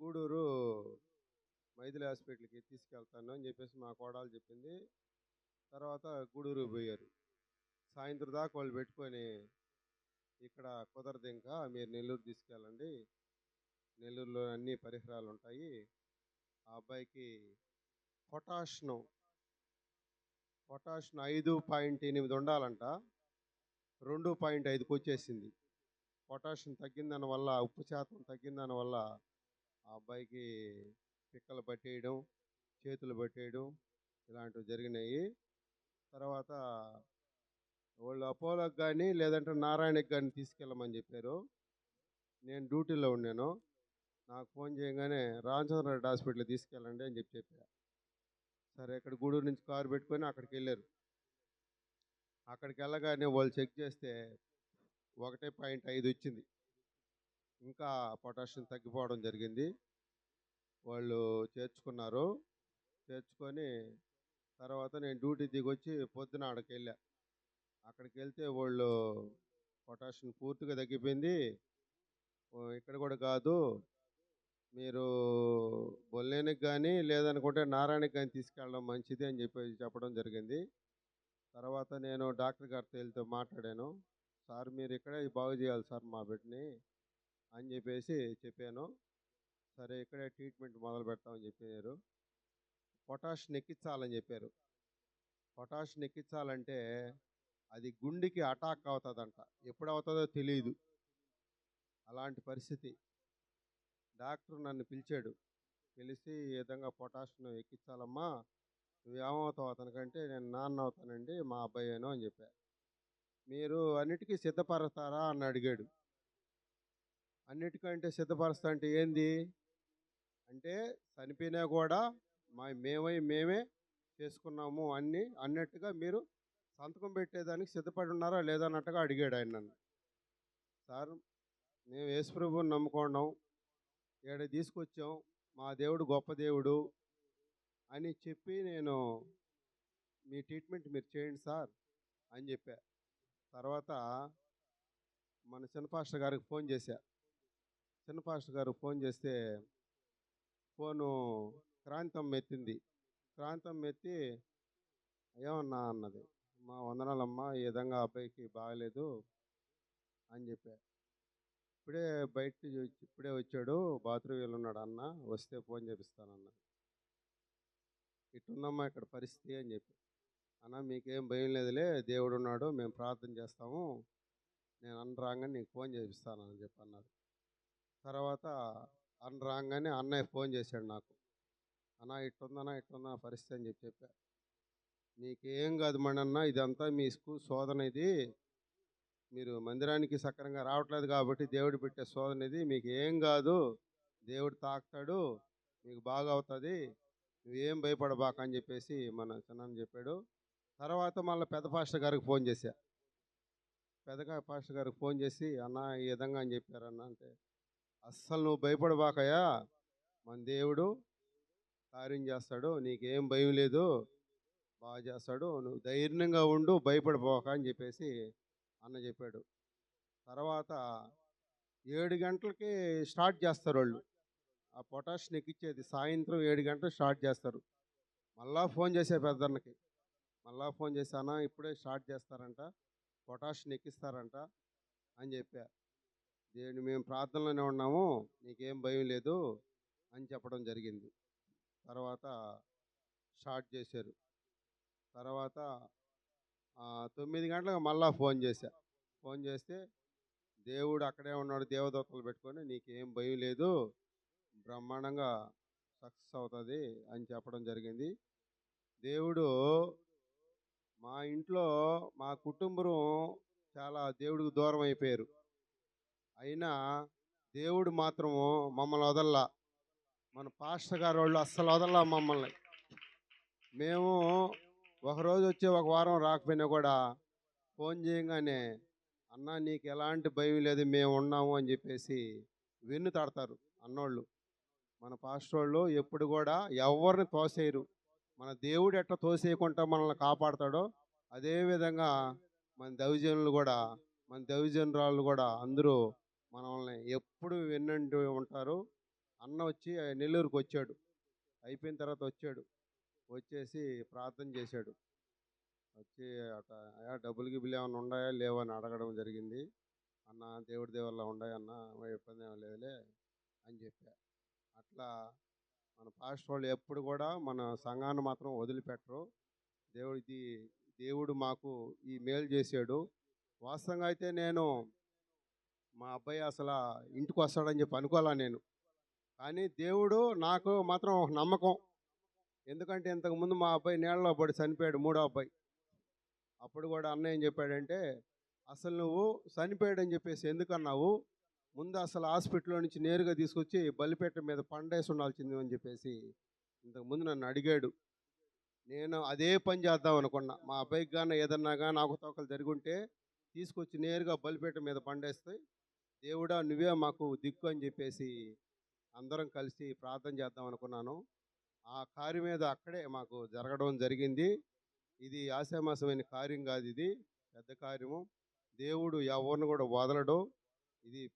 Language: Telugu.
గూడూరు మైథిలి హాస్పిటల్కి తీసుకెళ్తాను అని చెప్పేసి మా కోడలు చెప్పింది. తర్వాత గూడూరు పోయారు. సాయంత్రం దాకా వాళ్ళు పెట్టుకొని ఇక్కడ కుదరదు, ఇంకా మీరు నెల్లూరు తీసుకెళ్ళండి, నెల్లూరులో అన్ని పరిసరాలు ఉంటాయి. ఆ అబ్బాయికి పొటాషియం పొటాషియం 5.8 ఉండాలంట, 2.5కి వచ్చేసింది. పొటాషియం తగ్గిందని వల్ల, ఉప్పు శాతం తగ్గిందని వల్ల ఆ అబ్బాయికి పిక్కలు పట్టేయడం, చేతులు పట్టేయడం ఇలాంటివి జరిగినాయి. తర్వాత వాళ్ళు అపోలోకి కానీ లేదంటే నారాయణకి కానీ తీసుకెళ్ళమని చెప్పారు. నేను డ్యూటీలో ఉన్నాను. నాకు ఫోన్ చేయగానే రామచంద్రరెడ్డి హాస్పిటల్ తీసుకెళ్ళండి అని చెప్పా. సరే, ఇక్కడ గూడూరు నుంచి కారు పెట్టుకొని అక్కడికి వెళ్ళారు. అక్కడికి వెళ్ళగానే వాళ్ళు చెక్ చేస్తే 1.5 వచ్చింది. ఇంకా పొటాషియం తగ్గిపోవడం జరిగింది. వాళ్ళు చేర్చుకున్నారు. చేర్చుకొని తర్వాత నేను డ్యూటీ దిగొచ్చి పొద్దున అక్కడికి వెళ్ళా. అక్కడికి వెళ్తే వాళ్ళు పొటాషియం పూర్తిగా తగ్గిపోయింది, ఇక్కడ కూడా కాదు, మీరు బొల్లేనికి కానీ లేదనుకుంటే నారాయణకి కానీ తీసుకెళ్ళడం మంచిది అని చెప్పడం జరిగింది. తర్వాత నేను డాక్టర్ గారితో మాట్లాడాను. సార్, మీరు ఇక్కడే బాగు చేయాలి సార్ మా బిడ్డని అని చెప్పేసి చెప్పాను. సరే, ఇక్కడే ట్రీట్మెంట్ మొదలు పెడతామని చెప్పారు. పొటాషియం ఎక్కించాలని చెప్పారు. పొటాషియం ఎక్కించాలంటే అది గుండెకి అటాక్ అవుతుందంట, ఎప్పుడు అవుతుందో తెలియదు. అలాంటి పరిస్థితి. డాక్టర్ నన్ను పిలిచాడు. పిలిచి ఈ విధంగా పొటాషియం ఎక్కించాలమ్మా, నువ్వేమవుతావు అతనికంటే, నేను నాన్న అవుతానండి, మా అబ్బాయేను అని చెప్పా. మీరు అన్నిటికీ సిద్ధపడతారా అని అడిగాడు. అన్నిటికంటే సిద్ధపరుస్తా అంటే ఏంది అంటే, చనిపోయినా కూడా మేమే చేసుకున్నాము అన్నట్టుగా మీరు సంతకం పెట్టేదానికి సిద్ధపడి ఉన్నారా లేదా అన్నట్టుగా అడిగాడు ఆయన నన్ను. సార్, మేము యేసుప్రభువుని నమ్ముకున్నాం, ఇక్కడ తీసుకొచ్చాం, మా దేవుడు గొప్ప దేవుడు అని చెప్పి, నేను మీ ట్రీట్మెంట్ మీరు చేయండి సార్ అని చెప్పా. తర్వాత మన చిన్న పాస్టర్ గారికి ఫోన్ చేశా. చిన్న పాస్టర్ గారికి ఫోన్ చేస్తే ఫోను క్రాంతమ్మ ఎత్తింది. క్రాంతమ్మ ఎత్తి, ఏమన్నా అన్నది, మా వందనాలమ్మ, ఈ విధంగా అబ్బాయికి బాగలేదు అని చెప్పా. ఇప్పుడే వచ్చాడు, బాత్రూమ్ ఉన్నాడు అన్న, వస్తే ఫోన్ చేపిస్తానన్న. ఇట్టుందమ్మా ఇక్కడ పరిస్థితి అని చెప్పి. అన్న, మీకేం భయం లేదులే, దేవుడు ఉన్నాడు, మేము ప్రార్థన చేస్తాము, నేను అన్న రాగానే నీకు ఫోన్ చేపిస్తానని చెప్పి అన్నారు. తర్వాత అన్న రాగానే అన్నయ్య ఫోన్ చేశాడు నాకు. అన్న, ఇట్టుందన్న పరిస్థితి అని చెప్పా. నీకేం కాదు మణన్న, ఇదంతా మీ స్కూల్ శోధన, ఇది మీరు మందిరానికి సక్రంగా రావట్లేదు కాబట్టి దేవుడు పెట్టే శోధన ఇది, మీకు ఏం కాదు, దేవుడు తాకుతాడు, మీకు బాగా అవుతుంది, నువ్వేం భయపడబాక అని చెప్పేసి మన చిన్న చెప్పాడు. తర్వాత మళ్ళీ పెద్ద పాస్టర్ గారికి ఫోన్ చేశా. పెద్ద పాస్టర్ గారికి ఫోన్ చేసి, అన్న ఈ విధంగా అని చెప్పారన్న అంటే, అస్సలు నువ్వు భయపడబాకయ్యా, మన దేవుడు కార్యం చేస్తాడు, నీకేం భయం లేదు, బాగా చేస్తాడు, నువ్వు ధైర్యంగా ఉండు, భయపడిపోక అని చెప్పేసి అన్న చెప్పాడు. తర్వాత 7 గంటలకి స్టార్ట్ చేస్తారు వాళ్ళు, ఆ పొటాషియం ఎక్కించేది సాయంత్రం 7 గంటలు స్టార్ట్ చేస్తారు. మళ్ళా ఫోన్ చేసే పెద్దన్నకి, మళ్ళా ఫోన్ చేశానా, ఇప్పుడే స్టార్ట్ చేస్తారంట, పొటాషియం ఎక్కిస్తారంట అని చెప్పా. దేవుని మేము ప్రార్థనలోనే ఉన్నాము, నీకేం భయం లేదు అని చెప్పడం జరిగింది. తర్వాత స్టార్ట్ చేశారు. తర్వాత 9 గంటలకు మళ్ళా ఫోన్ చేశా. ఫోన్ చేస్తే దేవుడు అక్కడే ఉన్నాడు, దేవదూతలు పెట్టుకొని, నీకేం భయం లేదు, బ్రహ్మాండంగా సక్సెస్ అవుతుంది అని చెప్పడం జరిగింది. దేవుడు మా ఇంట్లో, మా కుటుంబం చాలా దేవుడికి దూరం అయిపోయారు, అయినా దేవుడు మాత్రము మమ్మల్ని వదల్లా. మన పాస్టర్ గారు వాళ్ళు అస్సలు వదల్లా మమ్మల్ని. మేము ఒకరోజు వచ్చి ఒక వారం రాకపోయినా కూడా ఫోన్ చేయగానే, అన్న నీకు ఎలాంటి భయం లేదు, మేము ఉన్నాము అని చెప్పేసి వెన్ను తడతారు అన్నోళ్ళు. మన పాస్టర్ వాళ్ళు ఎప్పుడు కూడా ఎవరిని తోసేయరు. మన దేవుడు ఎట్లా తోసేయకుండా మనల్ని కాపాడతాడో అదేవిధంగా మన దైవజనురాళ్ళు కూడా అందరూ మనల్ని ఎప్పుడు వెన్నంటూ ఉంటారు. అన్న వచ్చి నెల్లూరుకి వచ్చాడు. అయిపోయిన తర్వాత వచ్చాడు. వచ్చేసి ప్రార్థన చేశాడు. వచ్చి అట "అయ్యా డబ్బులు గిబ్బులు ఏమైనా ఉన్నాయా లేవా" అని అడగడం జరిగింది. "అన్న దేవుడి దయ వల్ల ఉన్నాయి అన్న, ఇబ్బంది ఏమి లేదులే" అని చెప్పా. అట్లా మన పాస్టర్ వాళ్ళు ఎప్పుడు కూడా మన సంఘాన్ని మాత్రం వదిలిపెట్టరు. దేవుడిది దేవుడు మాకు ఈ మేలు చేశాడు. వాస్తవంగా అయితే నేను మా అబ్బాయి అసలు ఇంటికి వస్తాడని చెప్పి అనుకోలే నేను. కానీ దేవుడు నాకు మాత్రం ఒక నమ్మకం. ఎందుకంటే ఇంతకుముందు మా అబ్బాయి నీళ్ళలో పడి చనిపోయాడు, మూడో అబ్బాయి. అప్పుడు కూడా అన్న ఏం చెప్పాడంటే, "అసలు నువ్వు చనిపోయాడని చెప్పేసి ఎందుకన్నావు? ముందు అసలు హాస్పిటల్లో నుంచి నేరుగా తీసుకొచ్చి బలిపీఠం మీద పండేసి ఉండాల్సింది" అని చెప్పేసి ఇంతకుముందు నన్ను అడిగాడు. నేను అదే పని చేద్దాం అనుకున్నా. మా అబ్బాయికి గాని ఏదన్నా గాని అవకతవకలు జరిగుంటే తీసుకొచ్చి నేరుగా బలిపీఠం మీద పండేస్తే, దేవుడా నువ్వే మాకు దిక్కు అని చెప్పేసి అందరం కలిసి ప్రార్థన చేద్దాం అనుకున్నాను. ఆ కార్యం మీద అక్కడే మాకు జరగడం జరిగింది. ఇది ఆషామాషమైన కార్యం కాదు ఇది. పెద్ద కార్యము. దేవుడు ఎవరిని కూడా వదలడు. ఇది